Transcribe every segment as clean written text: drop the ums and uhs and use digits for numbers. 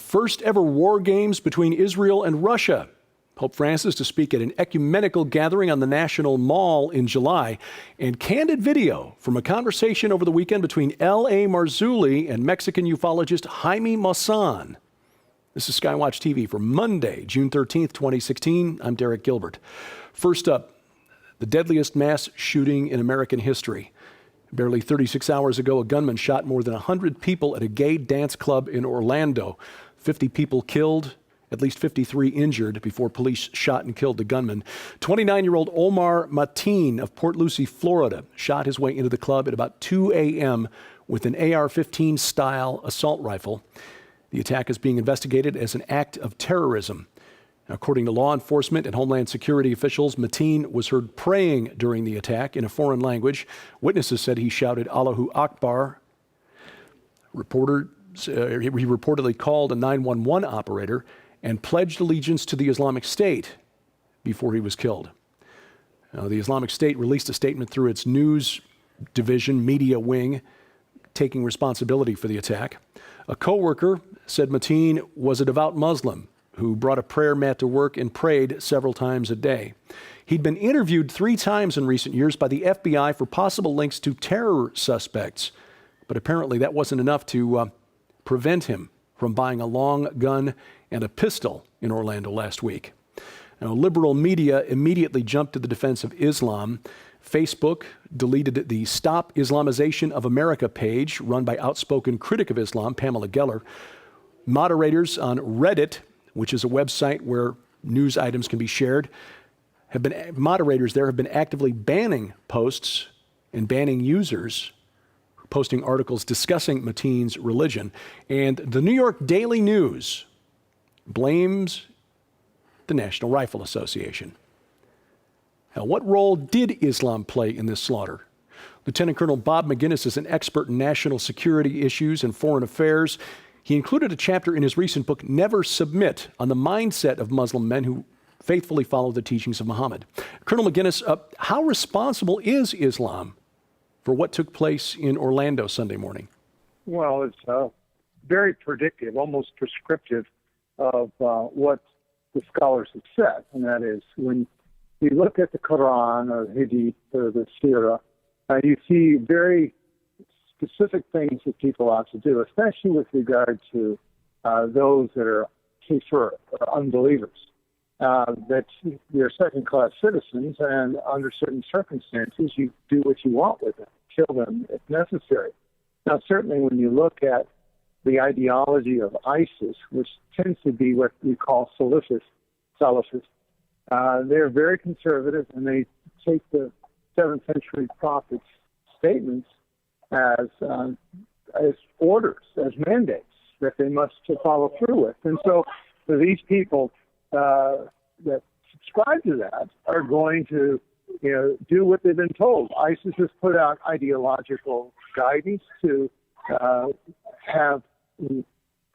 First ever war games between Israel and Russia. Pope Francis to speak at an ecumenical gathering on the National Mall in July. And candid video from a conversation over the weekend between L.A. Marzulli and Mexican ufologist Jaime Maussan. This is SkyWatch TV for Monday, June 13th, 2016. I'm Derek Gilbert. First up, the deadliest mass shooting in American history. Barely 36 hours ago, a gunman shot more than 100 people at a gay dance club in Orlando. 50 people killed, at least 53 injured before police shot and killed the gunman. 29-year-old Omar Mateen of Port Lucie, Florida, shot his way into the club at about 2 a.m. with an AR-15 style assault rifle. The attack is being investigated as an act of terrorism. According to law enforcement and Homeland Security officials, Mateen was heard praying during the attack in a foreign language. Witnesses said he shouted Allahu Akbar. He reportedly called a 911 operator and pledged allegiance to the Islamic State before he was killed. Now, the Islamic State released a statement through its news division, media wing, taking responsibility for the attack. A co-worker said Mateen was a devout Muslim who brought a prayer mat to work and prayed several times a day. He'd been interviewed 3 times in recent years by the FBI for possible links to terror suspects, but apparently that wasn't enough to prevent him from buying a long gun and a pistol in Orlando last week. Now, liberal media immediately jumped to the defense of Islam. Facebook deleted the Stop Islamization of America page run by outspoken critic of Islam, Pamela Geller. Moderators on Reddit, which is a website where news items can be shared, moderators there have been actively banning posts and banning users posting articles discussing Mateen's religion. And the New York Daily News blames the National Rifle Association. Now, what role did Islam play in this slaughter? Lieutenant Colonel Bob McGinnis is an expert in national security issues and foreign affairs. He included a chapter in his recent book, Never Submit, on the mindset of Muslim men who faithfully follow the teachings of Muhammad. Colonel McGinnis, how responsible is Islam for what took place in Orlando Sunday morning? Well, it's very predictive, almost prescriptive of what the scholars have said, and that is when you look at the Quran or the Hadith or the Sirah, you see very specific things that people ought to do, especially with regard to those that are kafir, or unbelievers, that they're second-class citizens, and under certain circumstances, you do what you want with them, kill them if necessary. Now, certainly when you look at the ideology of ISIS, which tends to be what we call Salafist, they're very conservative, and they take the 7th century prophet's statements as orders, as mandates that they must follow through with. And so these people that subscribe to that are going to do what they've been told. ISIS has put out ideological guidance to have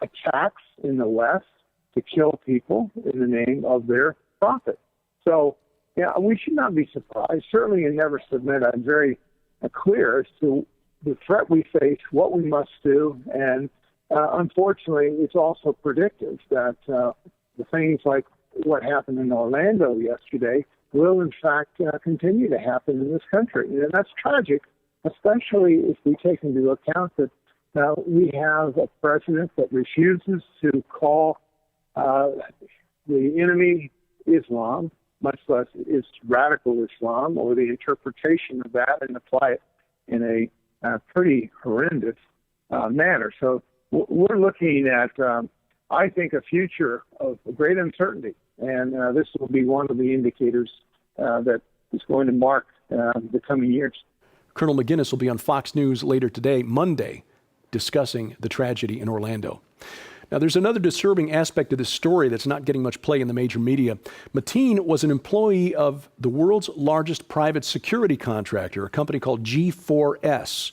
attacks in the West to kill people in the name of their prophet. So, we should not be surprised. Certainly in Never Submit, I'm very clear as to the threat we face, what we must do, and unfortunately, it's also predictive that the things like what happened in Orlando yesterday will, in fact, continue to happen in this country. And that's tragic, especially if we take into account that we have a president that refuses to call the enemy Islam, much less its radical Islam, or the interpretation of that, and apply it in a pretty horrendous manner. So we're looking at, I think, a future of great uncertainty, and this will be one of the indicators that is going to mark the coming years. Colonel McGinnis will be on Fox News later today, Monday, discussing the tragedy in Orlando. Now, there's another disturbing aspect of this story that's not getting much play in the major media. Mateen was an employee of the world's largest private security contractor, a company called G4S.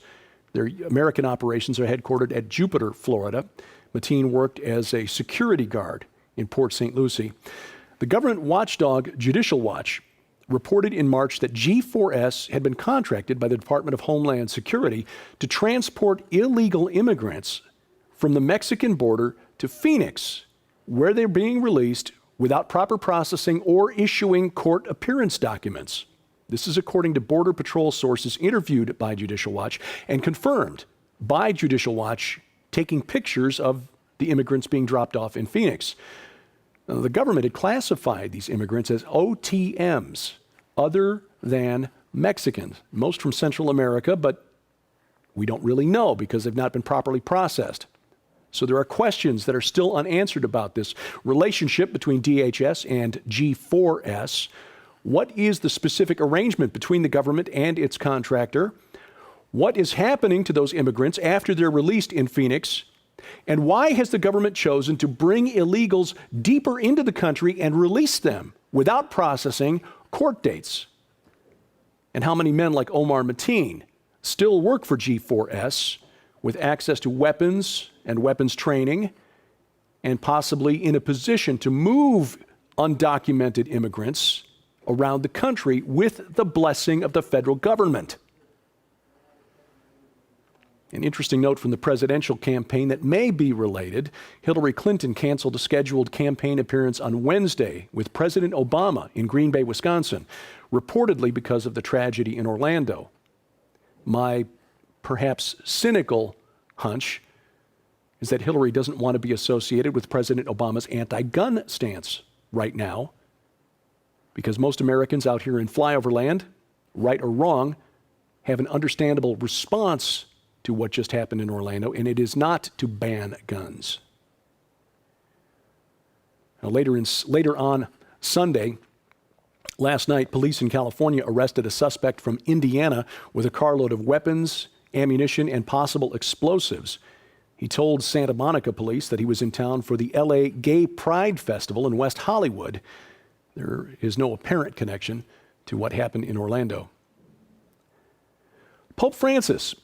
Their American operations are headquartered at Jupiter, Florida. Mateen worked as a security guard in Port St. Lucie. The government watchdog Judicial Watch reported in March that G4S had been contracted by the Department of Homeland Security to transport illegal immigrants from the Mexican border to Phoenix, where they're being released without proper processing or issuing court appearance documents. This is according to Border Patrol sources interviewed by Judicial Watch and confirmed by Judicial Watch taking pictures of the immigrants being dropped off in Phoenix. Now, the government had classified these immigrants as OTMs, other than Mexicans, most from Central America, but we don't really know because they've not been properly processed. So there are questions that are still unanswered about this relationship between DHS and G4S. What is the specific arrangement between the government and its contractor? What is happening to those immigrants after they're released in Phoenix? And why has the government chosen to bring illegals deeper into the country and release them without processing court dates? And how many men like Omar Mateen still work for G4S with access to weapons and weapons training and possibly in a position to move undocumented immigrants around the country with the blessing of the federal government? An interesting note from the presidential campaign that may be related. Hillary Clinton canceled a scheduled campaign appearance on Wednesday with President Obama in Green Bay, Wisconsin, reportedly because of the tragedy in Orlando. My perhaps cynical hunch is that Hillary doesn't want to be associated with President Obama's anti-gun stance right now, because most Americans out here in flyover land, right or wrong, have an understandable response to what just happened in Orlando, and it is not to ban guns. Now, later on Sunday, last night, police in California arrested a suspect from Indiana with a carload of weapons, ammunition, and possible explosives. He told Santa Monica police that he was in town for the LA Gay Pride Festival in West Hollywood. There is no apparent connection to what happened in Orlando. Pope Francis,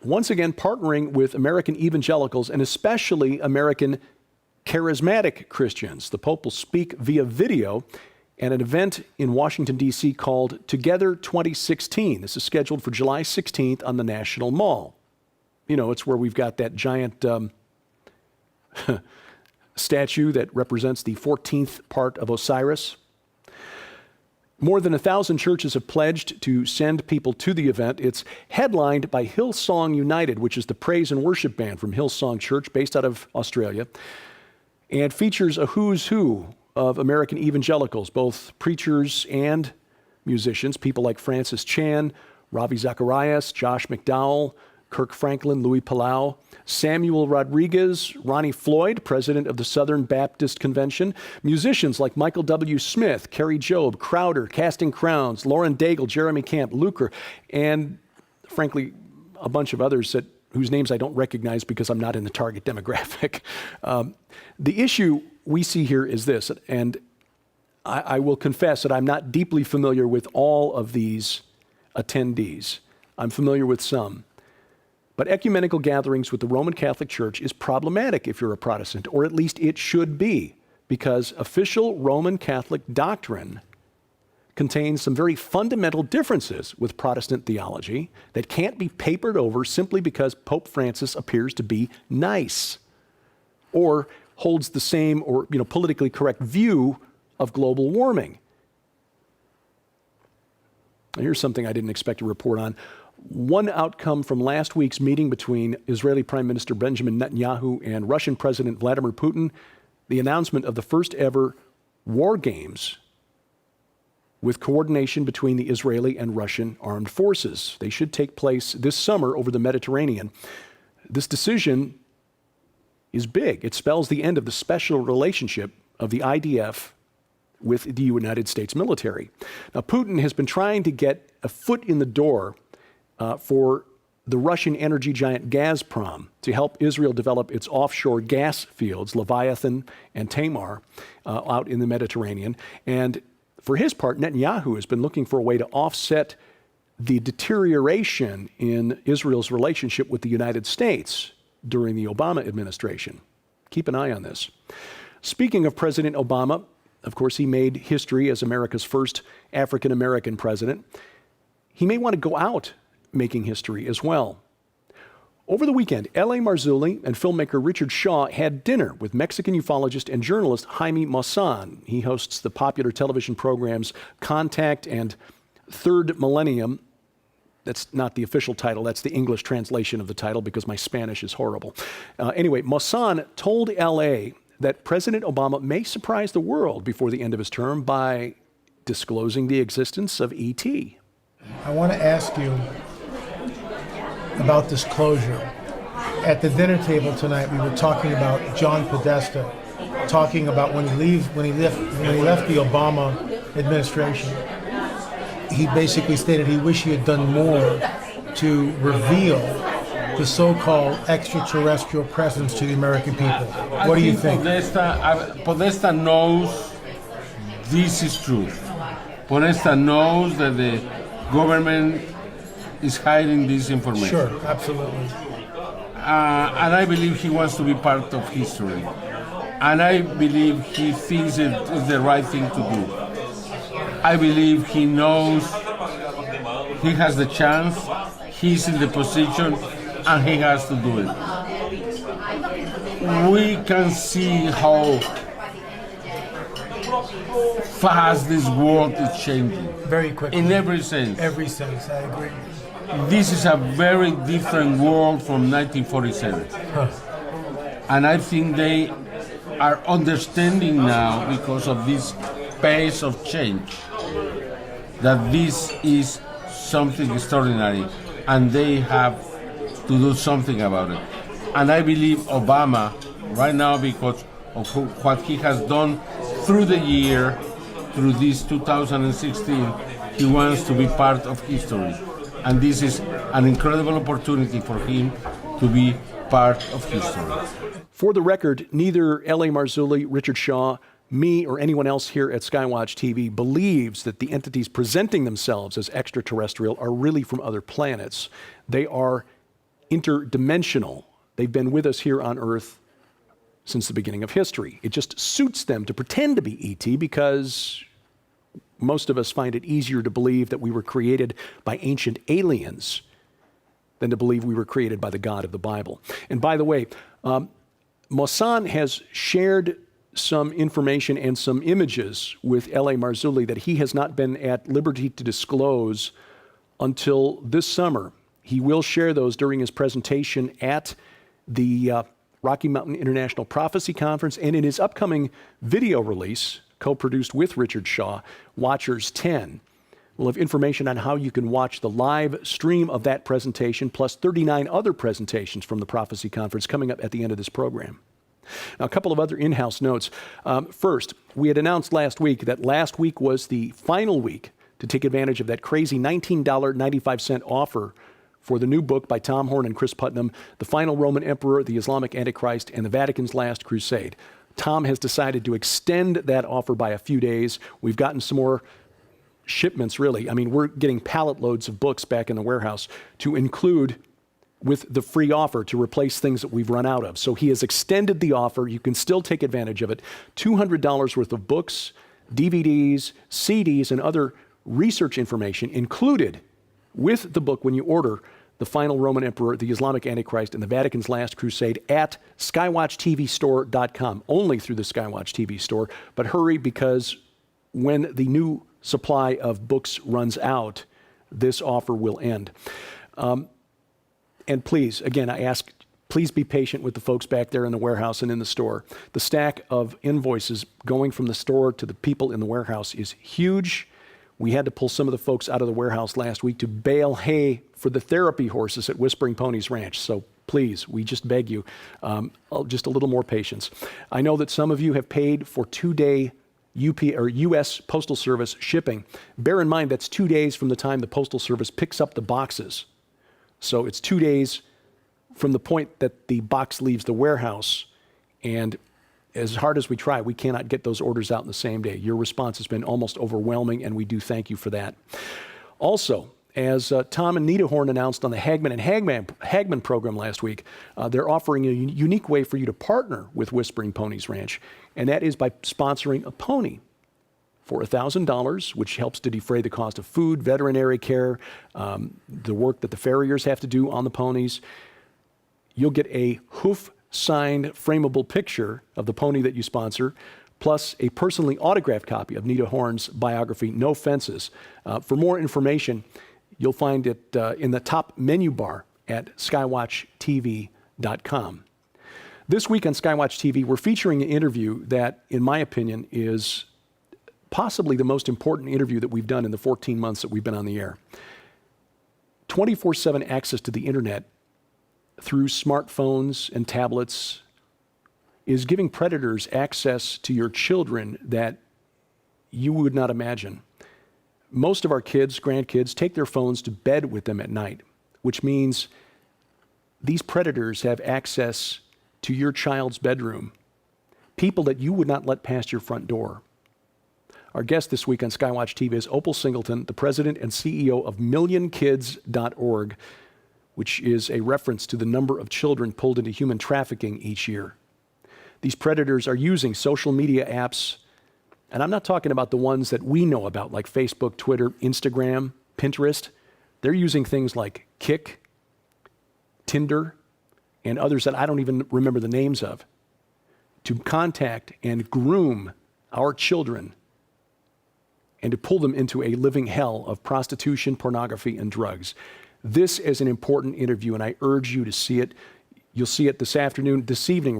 once again partnering with American evangelicals and especially American charismatic Christians. The Pope will speak via video at an event in Washington, D.C. called Together 2016. This is scheduled for July 16th on the National Mall. You know, it's where we've got that giant statue that represents the 14th part of Osiris. More than 1,000 churches have pledged to send people to the event. It's headlined by Hillsong United, which is the praise and worship band from Hillsong Church, based out of Australia, and features a who's who of American evangelicals, both preachers and musicians, people like Francis Chan, Ravi Zacharias, Josh McDowell, Kirk Franklin, Louis Palau, Samuel Rodriguez, Ronnie Floyd, president of the Southern Baptist Convention, musicians like Michael W. Smith, Kerry Jobe, Crowder, Casting Crowns, Lauren Daigle, Jeremy Camp, Luker, and frankly, a bunch of others whose names I don't recognize because I'm not in the target demographic. The issue we see here is this, and I will confess that I'm not deeply familiar with all of these attendees. I'm familiar with some. But ecumenical gatherings with the Roman Catholic Church is problematic if you're a Protestant, or at least it should be, because official Roman Catholic doctrine contains some very fundamental differences with Protestant theology that can't be papered over simply because Pope Francis appears to be nice or holds the same or politically correct view of global warming. Now, here's something I didn't expect to report on. One outcome from last week's meeting between Israeli Prime Minister Benjamin Netanyahu and Russian President Vladimir Putin, the announcement of the first ever war games with coordination between the Israeli and Russian armed forces. They should take place this summer over the Mediterranean. This decision is big. It spells the end of the special relationship of the IDF with the United States military. Now, Putin has been trying to get a foot in the door for the Russian energy giant Gazprom to help Israel develop its offshore gas fields, Leviathan and Tamar, out in the Mediterranean. And for his part, Netanyahu has been looking for a way to offset the deterioration in Israel's relationship with the United States during the Obama administration. Keep an eye on this. Speaking of President Obama, of course, he made history as America's first African-American president. He may want to go out making history as well. Over the weekend, L.A. Marzulli and filmmaker Richard Shaw had dinner with Mexican ufologist and journalist Jaime Maussan. He hosts the popular television programs Contact and Third Millennium. That's not the official title, that's the English translation of the title because my Spanish is horrible. Anyway, Maussan told L.A. that President Obama may surprise the world before the end of his term by disclosing the existence of E.T. I want to ask you about disclosure. At the dinner table tonight, we were talking about John Podesta, talking about when he left the Obama administration. He basically stated he wished he had done more to reveal the so-called extraterrestrial presence to the American people. What do you think? Podesta knows this is true. Podesta knows that the government is hiding this information. Sure, absolutely. And I believe he wants to be part of history. And I believe he thinks it is the right thing to do. I believe he knows he has the chance, he's in the position, and he has to do it. We can see how fast this world is changing. Very quickly. In every sense. Every sense, I agree. This is a very different world from 1947. And I think they are understanding now, because of this pace of change, that this is something extraordinary and they have to do something about it. And I believe Obama, right now, because of what he has done through the year, through this 2016, he wants to be part of history. And this is an incredible opportunity for him to be part of history. For the record, neither L.A. Marzulli, Richard Shaw, me, or anyone else here at SkyWatch TV believes that the entities presenting themselves as extraterrestrial are really from other planets. They are interdimensional. They've been with us here on Earth since the beginning of history. It just suits them to pretend to be E.T. because most of us find it easier to believe that we were created by ancient aliens than to believe we were created by the God of the Bible. And by the way, Maussan has shared some information and some images with L.A. Marzulli that he has not been at liberty to disclose until this summer. He will share those during his presentation at the Rocky Mountain International Prophecy Conference and in his upcoming video release, co-produced with Richard Shaw, Watchers 10. We'll have information on how you can watch the live stream of that presentation, plus 39 other presentations from the Prophecy Conference coming up at the end of this program. Now, a couple of other in-house notes. First, we had announced last week that last week was the final week to take advantage of that crazy $19.95 offer for the new book by Tom Horn and Chris Putnam, The Final Roman Emperor, the Islamic Antichrist, and the Vatican's Last Crusade. Tom has decided to extend that offer by a few days. We've gotten some more shipments, really. I mean, we're getting pallet loads of books back in the warehouse to include with the free offer to replace things that we've run out of. So he has extended the offer. You can still take advantage of it. $200 worth of books, DVDs, CDs, and other research information included with the book when you order The Final Roman Emperor, the Islamic Antichrist, and the Vatican's Last Crusade at SkyWatchTVstore.com, only through the SkyWatch TV store. But hurry, because when the new supply of books runs out, this offer will end. And please, again, I ask, please be patient with the folks back there in the warehouse and in the store. The stack of invoices going from the store to the people in the warehouse is huge. We had to pull some of the folks out of the warehouse last week to bale hay for the therapy horses at Whispering Ponies Ranch. So please, we just beg you, just a little more patience. I know that some of you have paid for 2-day U.S. Postal Service shipping. Bear in mind, that's 2 days from the time the Postal Service picks up the boxes. So it's 2 days from the point that the box leaves the warehouse. And as hard as we try, we cannot get those orders out in the same day. Your response has been almost overwhelming, and we do thank you for that. Also, as Tom and Nita Horn announced on the Hagman and Hagman program last week, they're offering a unique way for you to partner with Whispering Ponies Ranch, and that is by sponsoring a pony for $1,000, which helps to defray the cost of food, veterinary care, the work that the farriers have to do on the ponies. you'll get a hoof-signed frameable picture of the pony that you sponsor, plus a personally autographed copy of Nita Horn's biography, No Fences. For more information, you'll find it in the top menu bar at SkyWatchTV.com. This week on SkyWatch TV, we're featuring an interview that, in my opinion, is possibly the most important interview that we've done in the 14 months that we've been on the air. 24/7 access to the internet through smartphones and tablets is giving predators access to your children that you would not imagine. Most of our kids, grandkids, take their phones to bed with them at night, which means these predators have access to your child's bedroom, people that you would not let past your front door. Our guest this week on SkyWatch TV is Opal Singleton, the president and CEO of MillionKids.org, which is a reference to the number of children pulled into human trafficking each year. These predators are using social media apps, and I'm not talking about the ones that we know about, like Facebook, Twitter, Instagram, Pinterest. They're using things like Kik, Tinder, and others that I don't even remember the names of, to contact and groom our children and to pull them into a living hell of prostitution, pornography, and drugs. This is an important interview, and I urge you to see it. You'll see it this evening,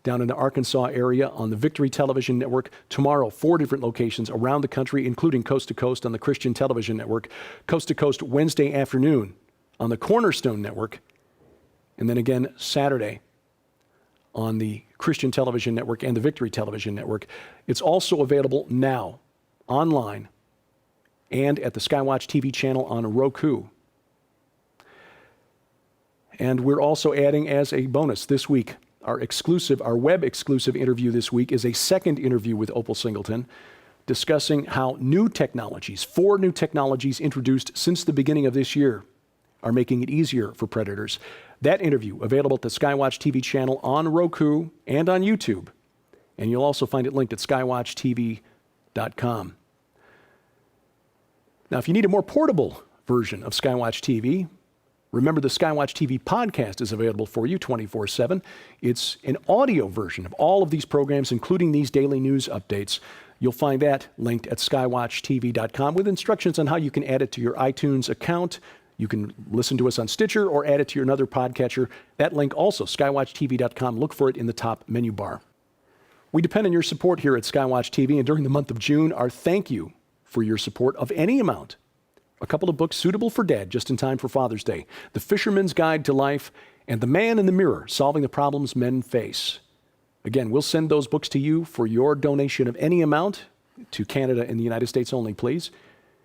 down in the Arkansas area on the Victory Television Network. Tomorrow, 4 different locations around the country, including Coast to Coast on the Christian Television Network. Coast to Coast Wednesday afternoon on the Cornerstone Network. And then again, Saturday on the Christian Television Network and the Victory Television Network. It's also available now, online, and at the SkyWatch TV channel on Roku. And we're also adding as a bonus this week, our web exclusive interview this week is a second interview with Opal Singleton, discussing how 4 new technologies introduced since the beginning of this year are making it easier for predators. That interview available at the SkyWatch TV channel on Roku and on YouTube. And you'll also find it linked at SkyWatchTV.com. Now, if you need a more portable version of SkyWatch TV, remember the SkyWatch TV podcast is available for you 24/7. It's an audio version of all of these programs, including these daily news updates. You'll find that linked at SkyWatchTV.com with instructions on how you can add it to your iTunes account. You can listen to us on Stitcher or add it to your another podcatcher. That link also, SkyWatchTV.com. Look for it in the top menu bar. We depend on your support here at SkyWatch TV, and during the month of June, our thank you for your support of any amount. A couple of books suitable for Dad just in time for Father's Day. The Fisherman's Guide to Life and The Man in the Mirror, Solving the Problems Men Face. Again, we'll send those books to you for your donation of any amount to Canada and the United States only, please.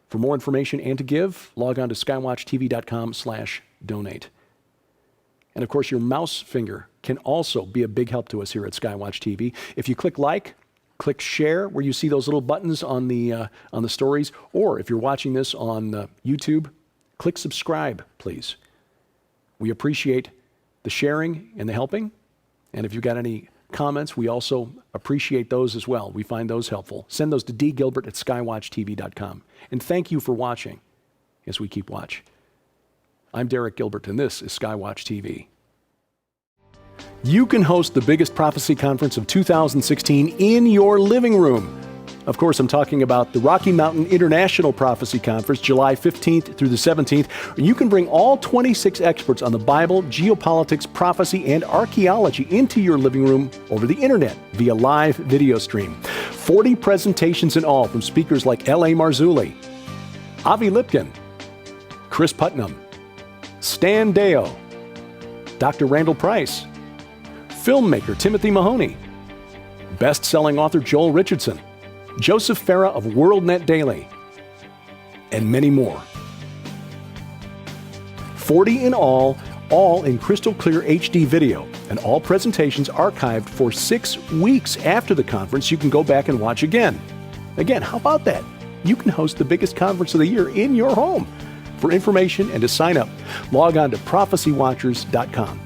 For more information and to give, log on to skywatchtv.com/donate. And of course, your mouse finger can also be a big help to us here at SkyWatch TV. If you click share where you see those little buttons on the stories, or if you're watching this on YouTube, click subscribe, please. We appreciate the sharing and the helping, and if you've got any comments, we also appreciate those as well. We find those helpful. Send those to dgilbert@skywatchtv.com. And thank you for watching as we keep watch. I'm Derek Gilbert, and this is SkyWatch TV. You can host the biggest prophecy conference of 2016 in your living room. Of course, I'm talking about the Rocky Mountain International Prophecy Conference, July 15th through the 17th. You can bring all 26 experts on the Bible, geopolitics, prophecy, and archaeology into your living room over the internet via live video stream. 40 presentations in all from speakers like L.A. Marzulli, Avi Lipkin, Chris Putnam, Stan Deyo, Dr. Randall Price, filmmaker Timothy Mahoney, best-selling author Joel Richardson, Joseph Farah of WorldNet Daily, and many more. 40 in all in crystal clear HD video, and all presentations archived for 6 weeks after the conference. You can go back and watch again. Again, how about that? You can host the biggest conference of the year in your home. For information and to sign up, log on to prophecywatchers.com.